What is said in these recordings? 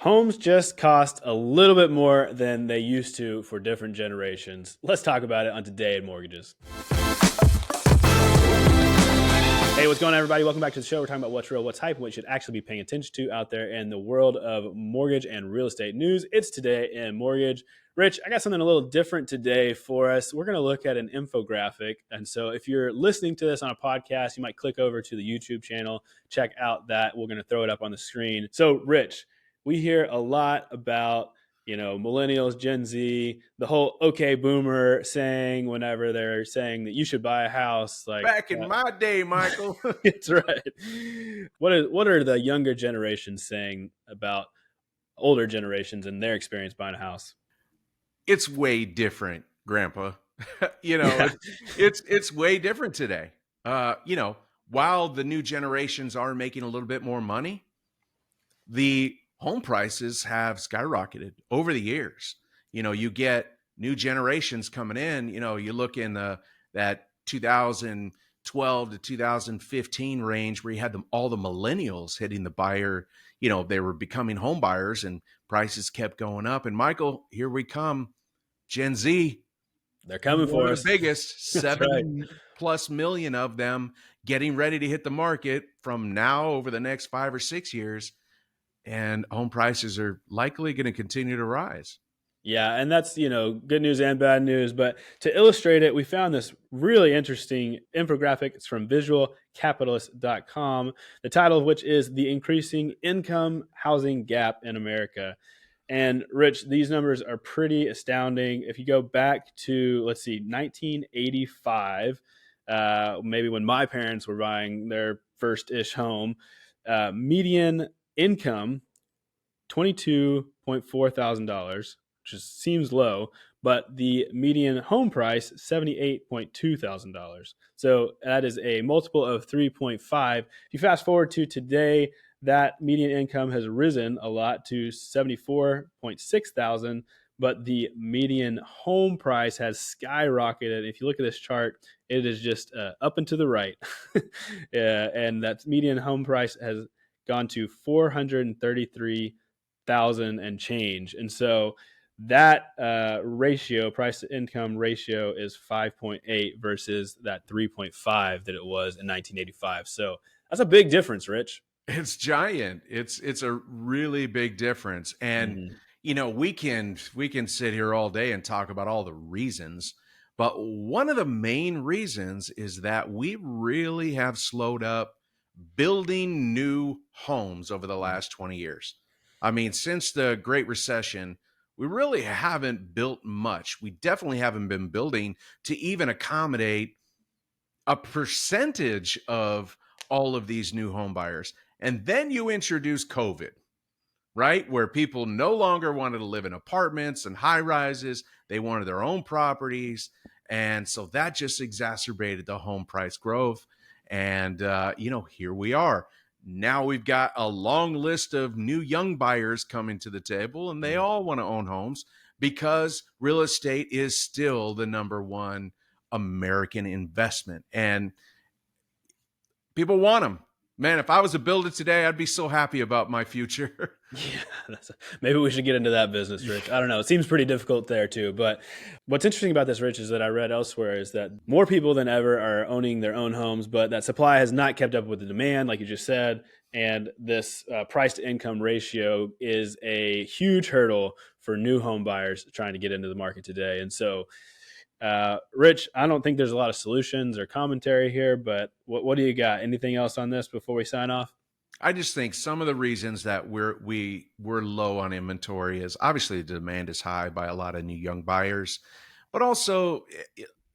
Homes just cost a little bit more than they used to for different generations. Let's talk about it on Today in Mortgages. Hey, what's going on, everybody? Welcome back to the show. We're talking about what's real, what's hype, and what you should actually be paying attention to out there in the world of mortgage and real estate news. It's Today in Mortgage. Rich, I got something a little different today for us. We're going to look at an infographic. And so if you're listening to this on a podcast, you might click over to the YouTube channel, check out that. We're going to throw it up on the screen. So, Rich, we hear a lot about millennials, Gen Z, the whole okay boomer saying whenever they're saying that you should buy a house. Back in my day, Michael. That's right. What are the younger generations saying about older generations and their experience buying a house? It's way different, Grandpa. It's way different today. While the new generations are making a little bit more money, the home prices have skyrocketed over the years. You get new generations coming in. You look in that 2012 to 2015 range where you had all the millennials hitting the buyer. They were becoming home buyers and prices kept going up. And Michael, here we come. Gen Z. They're coming for us. The biggest, 7+ million of them getting ready to hit the market from now over the next 5 or 6 years. And home prices are likely going to continue to rise. Yeah, and that's, good news and bad news. But to illustrate it, we found this really interesting infographic. It's from visualcapitalist.com, the title of which is The Increasing Income Housing Gap in America. And Rich, these numbers are pretty astounding. If you go back to, 1985, maybe when my parents were buying their first-ish home, median income, $22.4 thousand, which seems low, but the median home price, $78.2 thousand. So that is a multiple of 3.5. If you fast forward to today, that median income has risen a lot to $74.6 thousand, but the median home price has skyrocketed. If you look at this chart, it is just up and to the right. And that median home price has gone to $433,000 and change. And so that ratio, price to income ratio, is 5.8 versus that 3.5 that it was in 1985. So that's a big difference, Rich. It's giant. It's a really big difference. And we can sit here all day and talk about all the reasons, but one of the main reasons is that we really have slowed up building new homes over the last 20 years. I mean, since the Great Recession, we really haven't built much. We definitely haven't been building to even accommodate a percentage of all of these new home buyers. And then you introduce COVID, right? Where people no longer wanted to live in apartments and high rises. They wanted their own properties. And so that just exacerbated the home price growth. And, here we are. Now we've got a long list of new young buyers coming to the table, and they all want to own homes because real estate is still the number one American investment. And people want them. Man, if I was a builder today, I'd be so happy about my future. Yeah, maybe we should get into that business, Rich. I don't know. It seems pretty difficult there too. But what's interesting about this, Rich, is that I read elsewhere is that more people than ever are owning their own homes, but that supply has not kept up with the demand, like you just said. And this price to income ratio is a huge hurdle for new home buyers trying to get into the market today. And so, Rich, I don't think there's a lot of solutions or commentary here, but what do you got? Anything else on this before we sign off? I just think some of the reasons that we're low on inventory is obviously the demand is high by a lot of new young buyers, but also,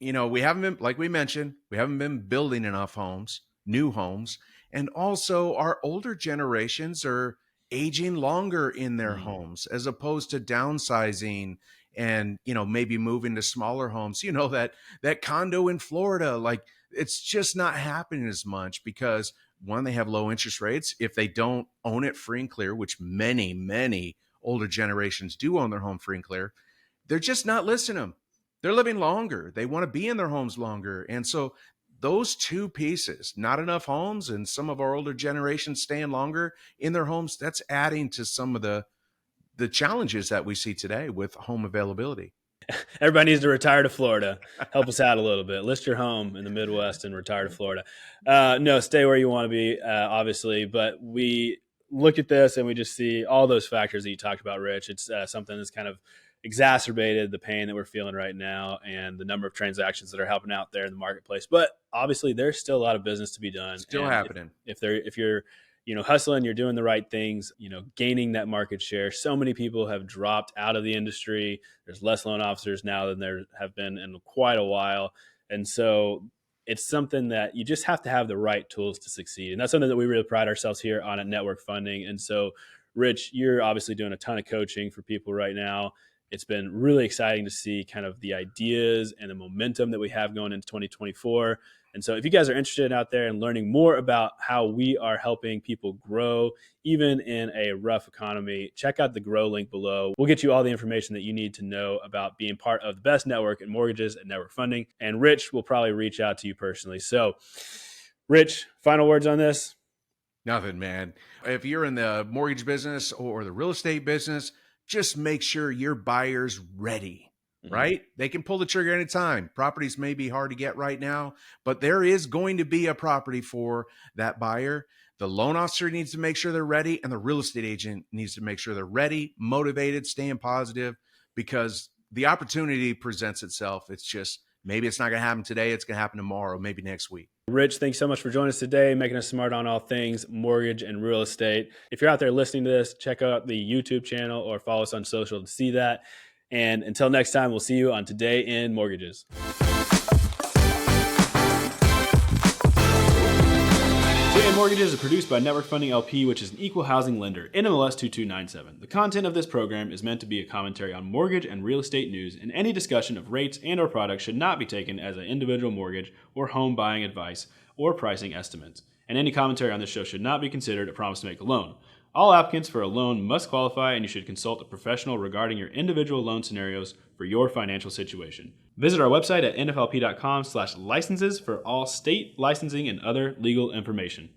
we haven't been, like we mentioned, we haven't been building enough homes, new homes, and also our older generations are aging longer in their homes as opposed to downsizing and, maybe moving to smaller homes. That condo in Florida, like it's just not happening as much because one, they have low interest rates. If they don't own it free and clear, which many, many older generations do own their home free and clear, they're just not listing them. They're living longer. They want to be in their homes longer. And so those two pieces, not enough homes and some of our older generations staying longer in their homes, that's adding to some of the the challenges that we see today with home availability. Everybody needs to retire to Florida. Help us out a little bit. List your home in the Midwest and retire to Florida. No, stay where you want to be, obviously. But we look at this and we just see all those factors that you talked about, Rich. It's something that's kind of exacerbated the pain that we're feeling right now and the number of transactions that are helping out there in the marketplace. But obviously, there's still a lot of business to be done. Still and happening. If you're hustling, you're doing the right things, gaining that market share. So many people have dropped out of the industry. There's less loan officers now than there have been in quite a while. And so it's something that you just have to have the right tools to succeed. And that's something that we really pride ourselves here on at Network Funding. And so, Rich, you're obviously doing a ton of coaching for people right now. It's been really exciting to see kind of the ideas and the momentum that we have going into 2024. And so if you guys are interested out there in learning more about how we are helping people grow, even in a rough economy, check out the Grow link below. We'll get you all the information that you need to know about being part of the best network in mortgages at Network Funding. And Rich will probably reach out to you personally. So, Rich, final words on this? Nothing, man. If you're in the mortgage business or the real estate business, just make sure your buyer's ready. Right? They can pull the trigger anytime. Properties may be hard to get right now, but there is going to be a property for that buyer. The loan officer needs to make sure they're ready, and the real estate agent needs to make sure they're ready, motivated, staying positive, because the opportunity presents itself. It's just, maybe it's not going to happen today. It's going to happen tomorrow, maybe next week. Rich, thanks so much for joining us today, making us smart on all things mortgage and real estate. If you're out there listening to this, check out the YouTube channel or follow us on social to see that. And until next time, we'll see you on Today in Mortgages. Today in Mortgages is produced by Network Funding LP, which is an equal housing lender, NMLS 2297. The content of this program is meant to be a commentary on mortgage and real estate news, and any discussion of rates and or products should not be taken as an individual mortgage or home buying advice or pricing estimates. And any commentary on this show should not be considered a promise to make a loan. All applicants for a loan must qualify, and you should consult a professional regarding your individual loan scenarios for your financial situation. Visit our website at nflp.com/licenses for all state licensing and other legal information.